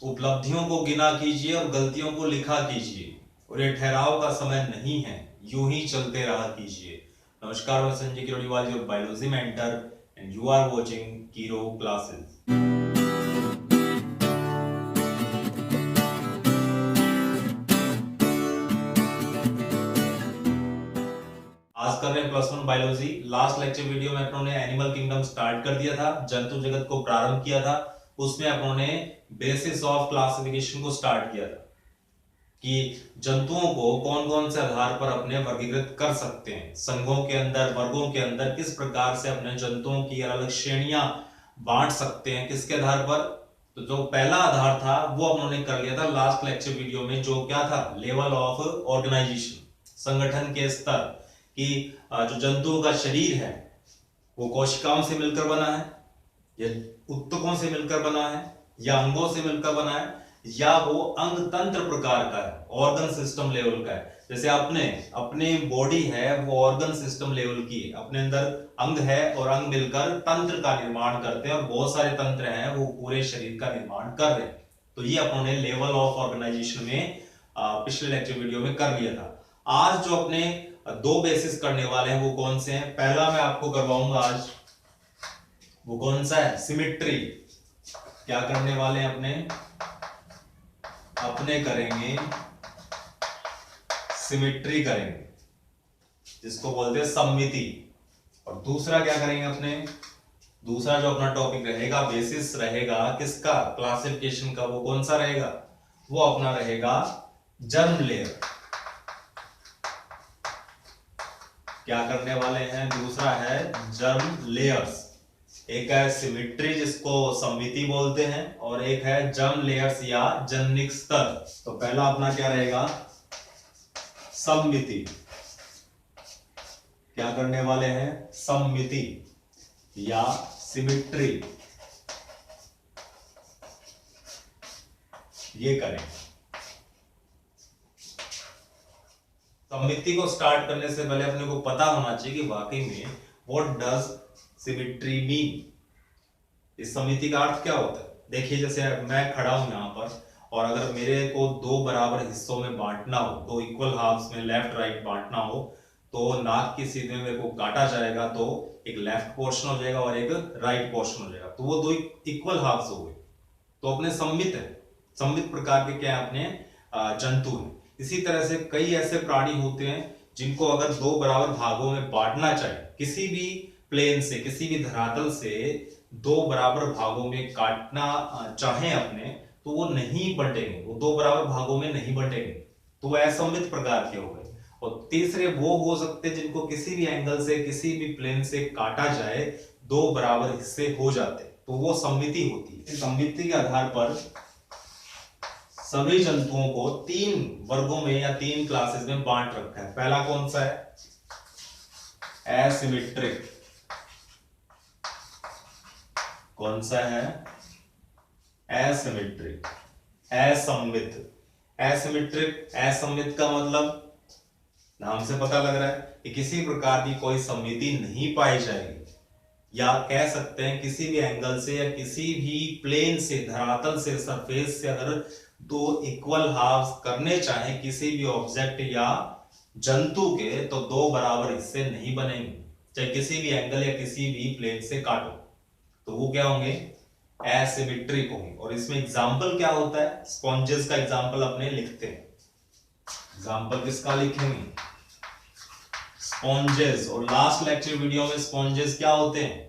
उपलब्धियों को गिना कीजिए और गलतियों को लिखा कीजिए, और ये ठहराव का समय नहीं है, यूं ही चलते रहा कीजिए। नमस्कार, मैं Sanjay Kirodiwal, your biology mentor, and you are watching Kiro classes. आज कर रहे हैं +1 बायोलॉजी। लास्ट लेक्चर वीडियो में अपनों ने एनिमल किंगडम स्टार्ट कर दिया था, जंतु जगत को प्रारंभ किया था। उसमें अपनों ने बेसिस ऑफ क्लासिफिकेशन को स्टार्ट किया था कि जंतुओं को कौन कौन से आधार पर अपने वर्गीकृत कर सकते हैं, संघों के अंदर, वर्गों के अंदर किस प्रकार से अपने जंतुओं की अलग अलग श्रेणियां बांट सकते हैं, किसके आधार पर। तो जो पहला आधार था वो अपनों ने कर लिया था लास्ट लेक्चर वीडियो में, जो क्या था, लेवल ऑफ ऑर्गेनाइजेशन, संगठन के स्तर कि जो जंतुओं का शरीर है वो कोशिकाओं से मिलकर बना है, या उत्तकों से मिलकर बना है, या अंगों से मिलकर बना है, या वो अंग तंत्र प्रकार का है, ऑर्गन सिस्टम लेवल का है। जैसे अपने बॉडी है वो ऑर्गन सिस्टम लेवल की है, अपने अंदर अंग है और अंग मिलकर तंत्र का निर्माण करते हैं, और बहुत सारे तंत्र हैं वो पूरे शरीर का निर्माण कर रहे हैं। तो ये अपने लेवल ऑफ ऑर्गेनाइजेशन में पिछले लेक्चर वीडियो में कर लिया था। आज जो अपने दो बेसिस करने वाले हैं वो कौन से हैं, पहला मैं आपको करवाऊंगा आज, वो कौन सा है, सिमेट्री। क्या करने वाले हैं अपने करेंगे सिमेट्री करेंगे, जिसको बोलते हैं सममिति। और दूसरा क्या करेंगे दूसरा जो अपना टॉपिक रहेगा, बेसिस रहेगा किसका, क्लासिफिकेशन का, वो कौन सा रहेगा, वो अपना रहेगा जर्म लेयर। क्या करने वाले हैं, दूसरा है जर्म लेयर्स। एक है सिमेट्री जिसको सममिति बोलते हैं, और एक है जर्म लेयर्स या जनिक स्तर। तो पहला अपना क्या रहेगा, सममिति। क्या करने वाले हैं, सममिति या सिमेट्री, ये करें। सममिति को स्टार्ट करने से पहले अपने को पता होना चाहिए कि वाकई में व्हाट डज सिमेट्री मीन, इस समिति का अर्थ क्या होता है। देखिए, जैसे मैं खड़ा हूं यहां पर, और अगर मेरे को दो बराबर हिस्सों में बांटना हो, दो इक्वल हाफ्स में लेफ्ट राइट बांटना हो, तो नाक की सीध में मेरे को काटा जाएगा, तो एक लेफ्ट पोर्शन हो जाएगा और एक राइट पोर्शन हो जाएगा, तो वो दो इक्वल हाफ्स हो गए। तो अपने सममित है, सममित प्रकार के क्या अपने जंतु हैं। इसी तरह से कई ऐसे प्राणी होते हैं जिनको अगर दो बराबर भागों में बांटना चाहे, किसी भी प्लेन से, किसी भी धरातल से दो बराबर भागों में काटना चाहें अपने, तो वो नहीं बंटेंगे, वो दो बराबर भागों में नहीं बंटेंगे, तो वो असममित प्रकार के हो गए। और तीसरे वो हो सकते हैं जिनको किसी भी एंगल से, किसी भी प्लेन से काटा जाए, दो बराबर हिस्से हो जाते, तो वो सममिति होती है। सममिति के आधार पर सभी जंतुओं को तीन वर्गों में या तीन क्लासेस में बांट रखा है। पहला कौन सा है, एसिमेट्रिक। कौन सा है, एसिमेट्रिक, असममित। एसिमेट्रिक, असममित का मतलब नाम से पता लग रहा है कि किसी प्रकार की कोई सममिति नहीं पाई जाएगी, या कह सकते हैं किसी भी एंगल से या किसी भी प्लेन से, धरातल से, सरफेस से अगर दो इक्वल हाफ्स करने चाहें किसी भी ऑब्जेक्ट या जंतु के, तो दो बराबर हिस्से नहीं बनेंगे, चाहे किसी भी एंगल या किसी भी प्लेन से काटो, तो वो क्या होंगे, एसिमेट्रिक होंगे। और इसमें एग्जाम्पल क्या होता है, स्पॉन्जेस का एग्जाम्पल अपने लिखते हैं। एग्जाम्पल किसका लिखेंगे, स्पॉन्जेस। और लास्ट लेक्चर वीडियो में स्पॉन्जेस क्या होते हैं,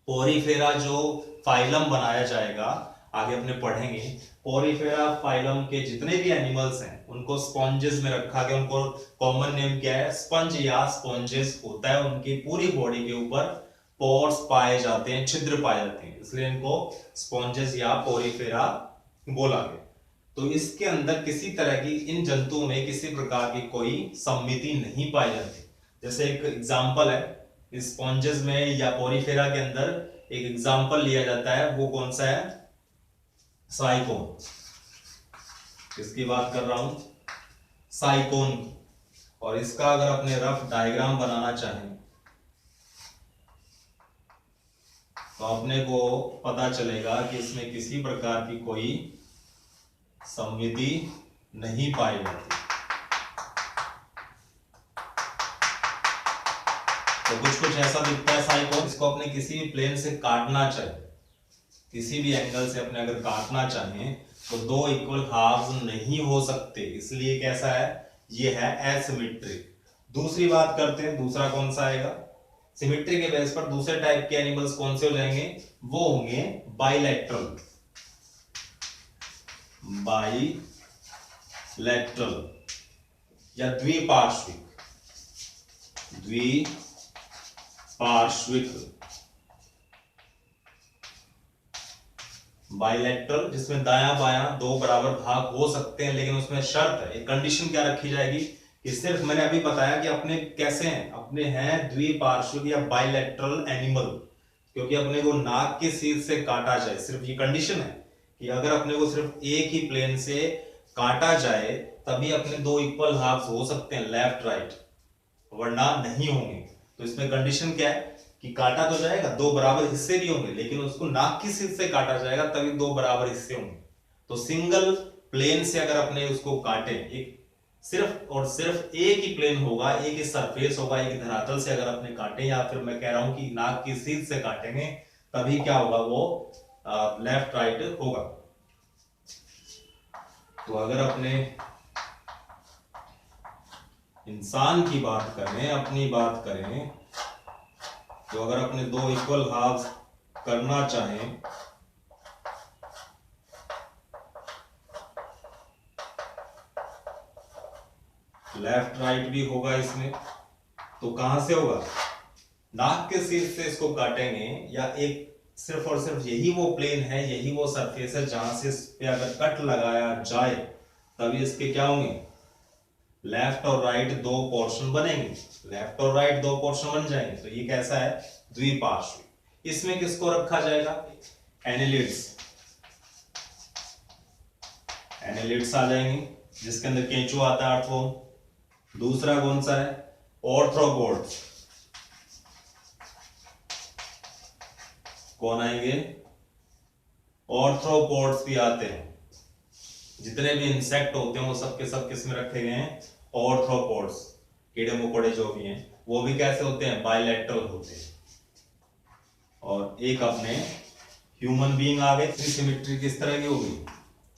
पोरीफेरा जो फाइलम बनाया जाएगा, आगे अपने पढ़ेंगे, पोरीफेरा फाइलम के जितने भी एनिमल्स हैं उनको स्पॉन्जेस में रखा गया। उनको कॉमन नेम क्या है, स्पंज या स्पॉन्जेस होता है। उनकी पूरी बॉडी के ऊपर पोर्स पाए जाते हैं, छिद्र पाए जाते हैं, इसलिए इनको स्पॉन्जेस या पोरीफेरा बोला गया। तो इसके अंदर किसी तरह की, इन जंतुओं में किसी प्रकार की कोई सममिति नहीं पाई जाती। जैसे एक एग्जाम्पल है स्पॉन्जेस में या पोरीफेरा के अंदर, एक एग्जाम्पल लिया जाता है, वो कौन सा है, साइकोन। किसकी बात कर रहा हूं, साइकोन। और इसका अगर अपने रफ डायग्राम बनाना चाहें तो अपने को पता चलेगा कि इसमें किसी प्रकार की कोई सममिति नहीं पाई जाती। तो कुछ ऐसा दिखता है साइकोन, इसको अपने किसी भी प्लेन से काटना चाहिए, किसी भी एंगल से अपने अगर काटना चाहें तो दो इक्वल हाफ्स नहीं हो सकते, इसलिए कैसा है, ये है एसिमेट्रिक। दूसरी बात करते हैं, दूसरा कौन सा आएगा, सिमेट्री के बेस पर दूसरे टाइप के एनिमल्स कौन से हो जाएंगे, वो होंगे बाइलेटरल। बाइलेटरल या द्विपार्श्विक, द्विपार्श्विक बाइलेटरल, जिसमें दायां बायां दो बराबर भाग हो सकते हैं, लेकिन उसमें शर्त है, एक कंडीशन क्या रखी जाएगी कि सिर्फ, मैंने अभी बताया कि अपने कैसे हैं, अपने हैं द्विपार्श्विक या बाइलेटरल एनिमल, क्योंकि अपने को नाक के शीर्ष से काटा जाए, सिर्फ ये कंडीशन है कि अगर अपने को सिर्फ एक ही प्लेन से काटा जाए तभी अपने दो इक्वल हाफ्स हो सकते हैं, लेफ्ट राइट, वरना नहीं होंगे। तो इसमें कंडीशन क्या है कि काटा तो जाएगा, दो बराबर हिस्से भी होंगे, लेकिन उसको नाक की शीर्ष से काटा जाएगा तभी दो बराबर हिस्से होंगे। तो सिंगल प्लेन से अगर अपने उसको काटे, एक सिर्फ और सिर्फ एक ही प्लेन होगा, एक ही सरफेस होगा, एक ही धरातल से अगर अपने काटे, या फिर मैं कह रहा हूं कि नाक की शीर्ष से काटेंगे, तभी क्या होगा, वो लेफ्ट राइट होगा। तो अगर अपने इंसान की बात करें, अपनी बात करें, तो अगर अपने दो इक्वल हाफ करना चाहें लेफ्ट राइट भी होगा इसमें, तो कहां से होगा, नाक के शीर्ष से इसको काटेंगे, या एक सिर्फ और सिर्फ यही वो प्लेन है, यही वो सरफेस है जहां से इस पे अगर कट लगाया जाए तभी इसके क्या होंगे, लेफ्ट और राइट दो पोर्शन बनेंगे, लेफ्ट और राइट दो पोर्शन बन जाएंगे। तो ये कैसा है, द्विपार्श्विक। इसमें किसको रखा जाएगा, एनालिड्स, एनालिड्स आ जाएंगे, जिसके अंदर केंचुआ आता है अर्थवॉर्म। दूसरा कौन सा है, ऑर्थ्रोपोड्स, कौन आएंगे, ऑर्थ्रोपोड्स भी आते हैं, जितने भी इंसेक्ट होते हैं वो सब के सब किस में रखे गए हैं, ऑर्थ्रोपोड्स, कीड़े मकोड़े जो भी हैं वो भी कैसे होते हैं, बाइलेटरल होते हैं। और एक अपने ह्यूमन बीइंग आ गए, सिमेट्री किस तरह की होगी,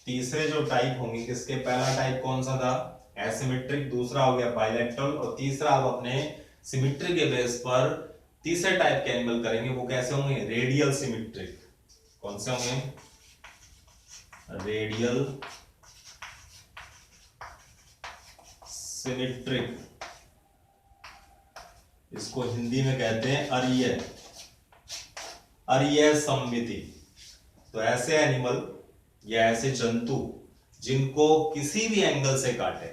तीसरे जो टाइप होंगे, किसके, पहला टाइप कौन सा था, एसिमेट्रिक, दूसरा हो गया बाइलेटरल, और तीसरा अब अपने सिमेट्री के बेस पर तीसरे टाइप के एनिमल करेंगे, वो कैसे होंगे, रेडियल सिमेट्रिक। कौन से होंगे, रेडियल सिमेट्रिक, इसको हिंदी में कहते हैं अरीय, अरीय सममिति। तो ऐसे एनिमल या ऐसे जंतु जिनको किसी भी एंगल से काटे,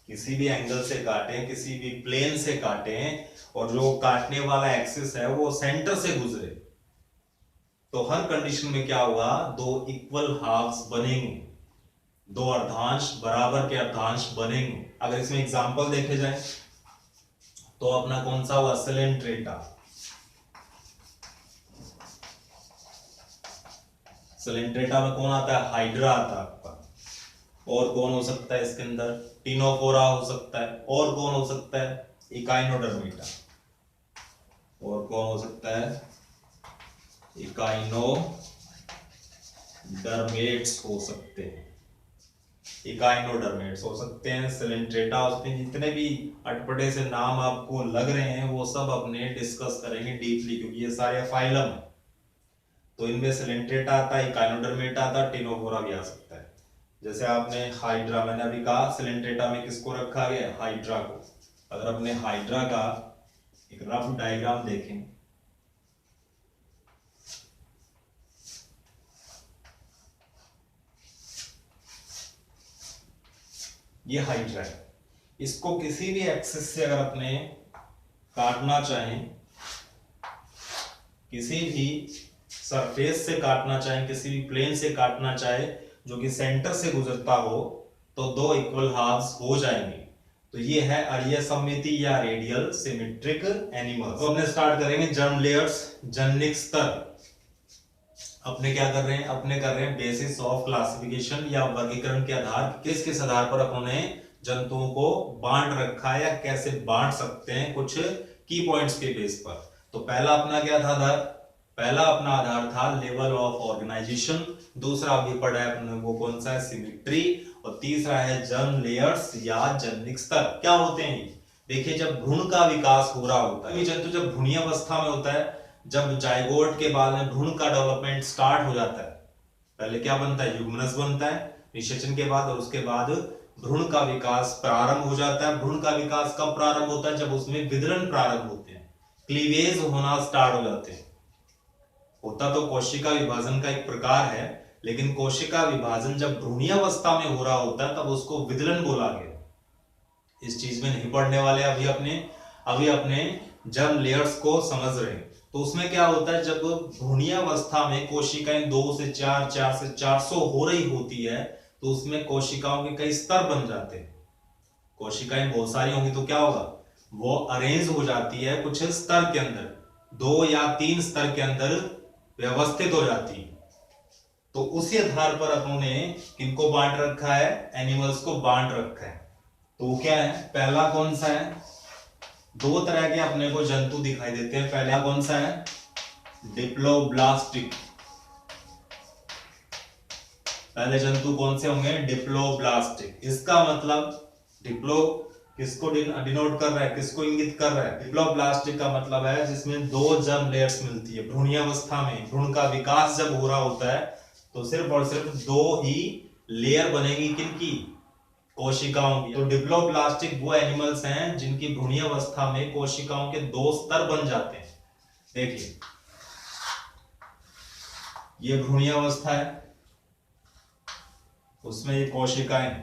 किसी भी एंगल से काटें, किसी भी प्लेन से काटें, और जो काटने वाला एक्सिस है वो सेंटर से गुजरे, तो हर कंडीशन में क्या होगा, दो इक्वल हाफ्स बनेंगे, दो अर्धांश बराबर के अर्धांश बनेंगे। अगर इसमें एग्जांपल देखे जाए तो अपना कौन सा हुआ, सिलेंट्रेटा, सिलेंट्रेटा में कौन आता है, हाइड्रा आता है आपका, और कौन हो सकता है इसके अंदर, टिनोफोरा हो सकता है, और कौन हो सकता है, इकाइनोडर्मेटा, और कौन हो सकता है, इकाइनोडर्मेट्स हो सकते हैं, इकाइनोडर्मेट्स हो सकते हैं, सिलेंट्रेटा हो सकते हैं। जितने भी अटपटे से नाम आपको लग रहे हैं वो सब अपने डिस्कस करेंगे डीपली, क्योंकि ये सारे फाइलम है। तो इनमें सिलेंट्रेटा आता है, इकाइनोडर्मेटा आता है, टिनोफोरा भी आ सकता है। जैसे आपने हाइड्रा, मैंने अभी कहा सिलेंट्रेटा में किसको रखा गया, हाइड्रा को। अगर अपने हाइड्रा का एक रफ डायग्राम देखें, ये हाइड्रा है, इसको किसी भी एक्सिस से अगर अपने काटना चाहें, किसी भी सरफेस से काटना चाहें, किसी भी प्लेन से काटना चाहे जो कि सेंटर से गुजरता हो, तो दो इक्वल हाफ्स हो जाएंगे। तो ये है अरीय सममिति या रेडियल सिमेट्रिक एनिमल। तो हमने स्टार्ट करेंगे जर्म लेयर्स, जननिक स्तर। अपने क्या कर रहे हैं, अपने कर रहे हैं बेसिस ऑफ क्लासिफिकेशन या वर्गीकरण के आधार, किस किस आधार पर अपने जंतुओं को बांट रखा है या कैसे बांट सकते हैं कुछ की पॉइंट्स के बेस पर। तो पहला अपना क्या था आधार, पहला अपना आधार था लेवल ऑफ ऑर्गेनाइजेशन, दूसरा अभी पढ़ा है अपने वो कौन सा है, सिमेट्री, और तीसरा है जर्म लेयर्स या जनिक स्तर। क्या होते हैं ये, देखिए जब भ्रूण का विकास हो रहा होता है, जंतु जब भ्रूणीय अवस्था में होता है, जब जाइगोट के बाद में भ्रूण का डेवलपमेंट स्टार्ट हो जाता है, पहले क्या बनता है, युग्मनज बनता है निषेचन के बाद, और उसके बाद भ्रूण का विकास प्रारंभ हो जाता है। भ्रूण का विकास कब प्रारंभ होता है, जब उसमें विदलन प्रारंभ होते हैं, क्लीवेज होना स्टार्ट हो जाते हैं। होता तो कोशिका विभाजन का एक प्रकार है, लेकिन कोशिका विभाजन जब भ्रूणीय अवस्था में हो रहा होता है तब उसको विदलन बोला गया। इस चीज में नहीं पढ़ने वाले अभी अपने जर्म लेयर्स को समझ रहे हैं। तो उसमें क्या होता है, जब भ्रूणीय अवस्था में कोशिकाएं 2 से 4, 4 से 400 हो रही होती है, तो उसमें कोशिकाओं के कई स्तर बन जाते हैं। कोशिकाएं बहुत सारी होंगी तो क्या होगा, वो अरेंज हो जाती है कुछ स्तर के अंदर, 2 या 3 स्तर के अंदर व्यवस्थित हो जाती है। तो उसी आधार पर अपने किनको बांट रखा है, एनिमल्स को बांट रखा है। तो क्या है, पहला कौन सा है, 2 तरह के अपने को जंतु दिखाई देते हैं। पहला कौन सा है, डिप्लोब्लास्टिक। पहले जंतु कौन से होंगे, डिप्लोब्लास्टिक। इसका मतलब डिप्लो किसको डिनोट कर रहा है, किसको इंगित कर रहा है, डिप्लोब्लास्टिक का मतलब है जिसमें 2 जर्म लेयर्स मिलती है। भ्रूणीय अवस्था में भ्रूण का विकास जब हो रहा होता है तो सिर्फ और सिर्फ 2 ही लेयर बनेगी, किनकी, कोशिकाओं की। तो डिप्लोब्लास्टिक वो एनिमल्स हैं जिनकी भ्रूणीय अवस्था में कोशिकाओं के 2 स्तर बन जाते हैं। देखिए ये भ्रूणीय अवस्था है, उसमें ये कोशिकाएं,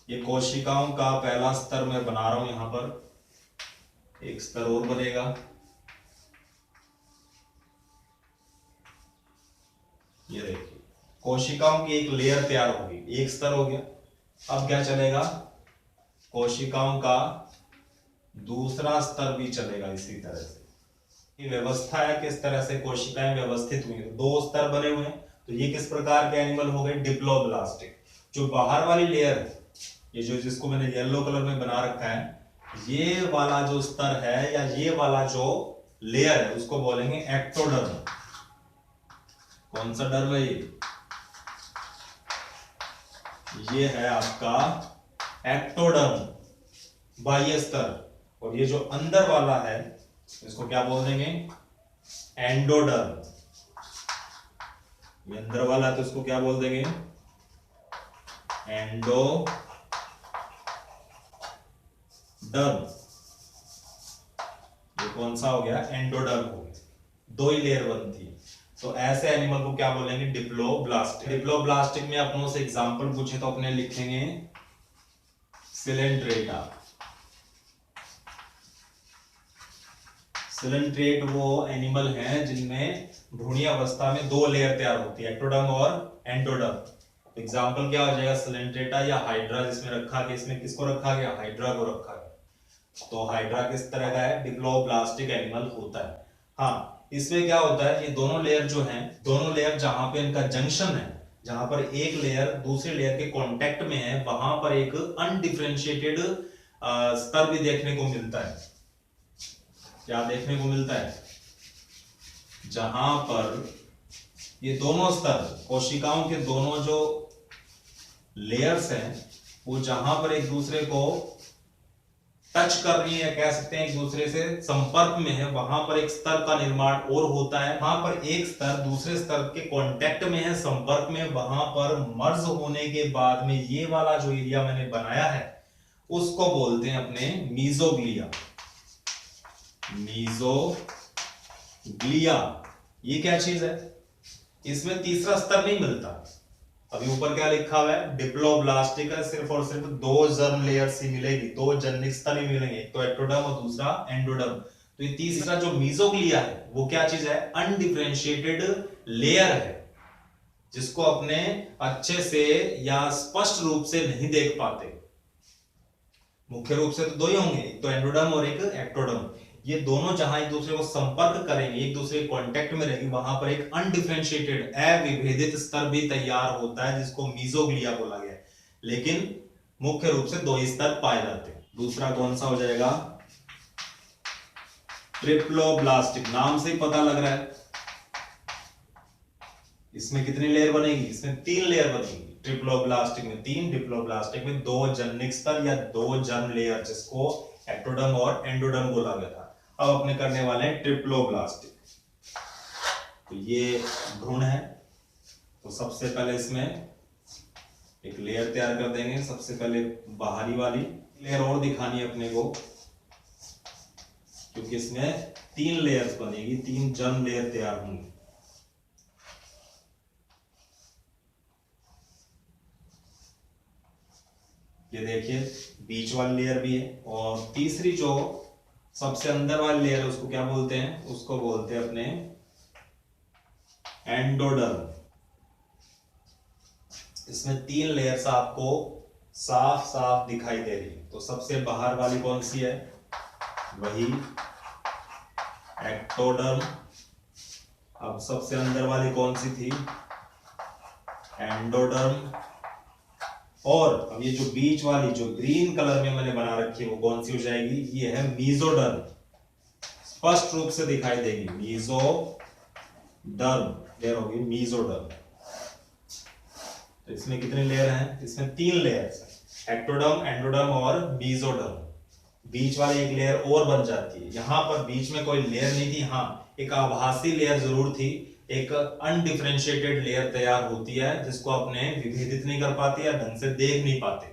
ये कोशिकाओं का पहला स्तर मैं बना रहा हूं, यहां पर एक स्तर और बनेगा। ये देखिए कोशिकाओं की एक लेयर तैयार होगी, एक स्तर हो गया। अब क्या चलेगा, कोशिकाओं का दूसरा स्तर भी चलेगा। इसी तरह से ये व्यवस्था है, किस तरह से कोशिकाएं व्यवस्थित हुई, 2 स्तर बने हुए हैं। तो ये किस प्रकार के एनिमल हो गए, डिप्लोब्लास्टिक। जो बाहर वाली लेयर है, ये जो जिसको मैंने येलो कलर में बना रखा है, ये वाला जो स्तर है या ये वाला जो लेयर है उसको बोलेंगे एक्टोडर्म। कौन सा डर्म है ये है आपका एक्टोडर्म, बाह्य स्तर। और ये जो अंदर वाला है इसको क्या बोल देंगे, एंडोडर्म। ये अंदर वाला है तो इसको क्या बोल देंगे, एंडोडर्म। ये कौन सा हो गया, एंडोडर्म हो गया, 2 ही लेयर बनती है। तो ऐसे एनिमल को क्या बोलेंगे, डिप्लोब्लास्टिक। डिप्लोब्लास्टिक में अपनों से एग्जांपल पूछे तो अपने लिखेंगे सिलेंट्रेटा। सिलेंट्रेट वो एनिमल हैं जिनमें भ्रूणीय अवस्था में 2 लेयर तैयार होती है, एक्टोडर्म और एंडोडर्म। एग्जांपल क्या हो जाएगा, सिलेंट्रेटा या हाइड्रा, जिसमें रखा गया, इसमें किसको रखा गया, हाइड्रा को रखा गया। तो हाइड्रा किस तरह का है, डिप्लोब्लास्टिक एनिमल होता है। हाँ, इसमें क्या होता है, ये दोनों लेयर जो हैं, दोनों लेयर जहां पे इनका जंक्शन है, जहां पर एक लेयर दूसरे लेयर के कांटेक्ट में है, वहां पर एक अनडिफरेंशिएटेड स्तर भी देखने को मिलता है। क्या देखने को मिलता है, जहां पर ये दोनों स्तर, कोशिकाओं के दोनों जो लेयर्स हैं, वो जहां पर एक दूसरे को टच कर रही है, कह सकते हैं एक दूसरे से संपर्क में है, वहां पर एक स्तर का निर्माण और होता है। वहां पर एक स्तर दूसरे स्तर के कांटेक्ट में है, संपर्क में, वहां पर मर्ज होने के बाद में ये वाला जो एरिया मैंने बनाया है उसको बोलते हैं अपने मीजोग्लिया। मीजोग्लिया ये क्या चीज है, इसमें तीसरा स्तर नहीं मिलता। अभी ऊपर क्या लिखा हुआ है, डिप्लोब्लास्टिक है, सिर्फ और सिर्फ 2 जर्म लेयर्स ही मिलेगी, 2 जनिक स्तर ही मिलेंगे, एक तो एक्टोडर्म और दूसरा एंडोडर्म। तो ये तीसरा जो मीजोग्लिया है वो क्या चीज है, अनडिफरेंशिएटेड लेयर है, जिसको अपने अच्छे से या स्पष्ट रूप से नहीं देख पाते। मुख्य रूप से तो 2 ही होंगे, एक तो एंडोडर्म और एक एक्टोडर्म। ये दोनों जहां एक दूसरे को संपर्क करेंगे, एक दूसरे के कांटेक्ट में रहेंगे, वहां पर एक अनडिफरेंशिएटेड अविभेदित स्तर भी तैयार होता है जिसको मीजोग्लिया बोला गया है। लेकिन मुख्य रूप से दो ही स्तर पाए जाते हैं। दूसरा कौन सा हो जाएगा? ट्रिप्लोब्लास्टिक। नाम से ही पता लग रहा है इसमें कितनी लेयर बनेगी? इसमें 3 लेयर बनेगी। ट्रिप्लोब्लास्टिक में 3, डिप्लोब्लास्टिक में 2 जननिक स्तर या 2 जर्म लेयर, जिसको एक्टोडर्म और एंडोडर्म बोला गया था। अब अपने करने वाले हैं ट्रिप्लोब्लास्टिक। तो ये भ्रूण है, तो सबसे पहले इसमें एक लेयर तैयार कर देंगे। सबसे पहले बाहरी वाली लेयर और दिखानी है अपने को, क्योंकि इसमें 3 लेयर्स बनेगी, 3 जर्म लेयर तैयार होंगी। ये देखिए बीच वाली लेयर भी है, और तीसरी जो सबसे अंदर वाली लेयर है उसको क्या बोलते हैं? उसको बोलते हैं अपने एंडोडर्म। इसमें 3 लेयर्स आपको साफ साफ दिखाई दे रही है। तो सबसे बाहर वाली कौन सी है? वही एक्टोडर्म। अब सबसे अंदर वाली कौन सी थी? एंडोडर्म। और अब ये जो बीच वाली जो ग्रीन कलर में मैंने बना रखी है वो कौन सी हो जाएगी? ये है मीजोडर्म। स्पष्ट रूप से दिखाई देगी, मीजोडर्म लेयर होगी, मीजोडर्म। तो इसमें कितने लेयर हैं? इसमें 3 लेयर्स हैं, एक्टोडर्म, एंडोडर्म और मीजोडर्म। बीच वाली एक लेयर और बन जाती है। यहां पर बीच में कोई लेयर नहीं थी, हाँ एक आभासी लेयर जरूर थी, एक अनडिफरेंशिएटेड लेयर तैयार होती है जिसको अपने विभेदित नहीं कर पाते या ढंग से देख नहीं पाते,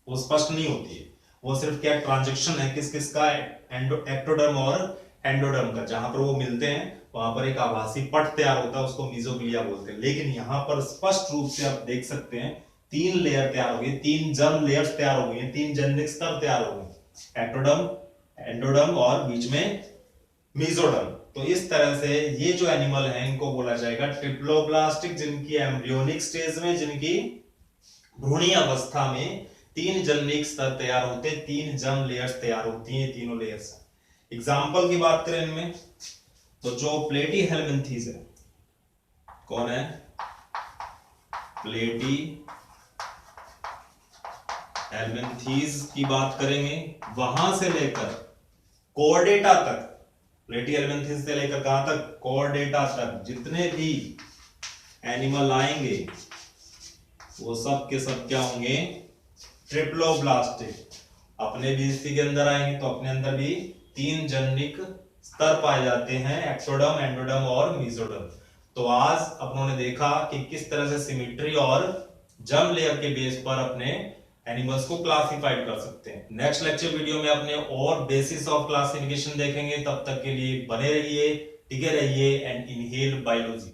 वो स्पष्ट नहीं होती है। वो सिर्फ क्या ट्रांजैक्शन है किस किस का? एक्टोडर्म और एंडोडर्म का। जहां पर वो मिलते हैं वहां पर एक आभासी पट तैयार होता है, उसको मीजोग्लिया बोलते हैं। लेकिन यहाँ पर स्पष्ट रूप से आप देख सकते हैं 3 लेयर तैयार हो गई, 3 जर्म लेयर्स तैयार हो गई, 3 जननिक स्तर तैयार हो गए, एक्टोडर्म, एंडोडर्म और बीच में मीजोडर्म। तो इस तरह से ये जो एनिमल है इनको बोला जाएगा ट्रिप्लोब्लास्टिक, जिनकी एम्ब्रियोनिक स्टेज में, जिनकी भ्रूणीय अवस्था में 3 जननिक स्तर तैयार होते, 3 जर्म लेयर्स तैयार होती हैं, तीनों लेयर्स। एग्जाम्पल की बात करें इनमें, तो जो प्लेटी हेलमिंथीज है, कौन है? प्लेटी हेलमिंथीज की बात करेंगे, वहां से लेकर कोर्डेटा तक, प्लेटी हेलमिंथीज से लेकर कहां तक? कोर्डेटा तक जितने भी एनिमल आएंगे वो सब के सब क्या होंगे? ट्रिप्लोब्लास्टिक। अपने भी इसी के अंदर आएंगे तो अपने अंदर भी 3 जननिक स्तर पाए जाते हैं, एक्टोडर्म, एंडोडर्म और मीजोडर्म। तो आज अपनों ने देखा कि किस तरह से सिमेट्री और जर्म लेयर के बेस पर अपने एनिमल्स को क्लासिफाइड कर सकते हैं। नेक्स्ट लेक्चर वीडियो में अपने और बेसिस ऑफ क्लासिफिकेशन देखेंगे। तब तक के लिए बने रहिए, टिके रहिए एंड इनहेल बायोलॉजी।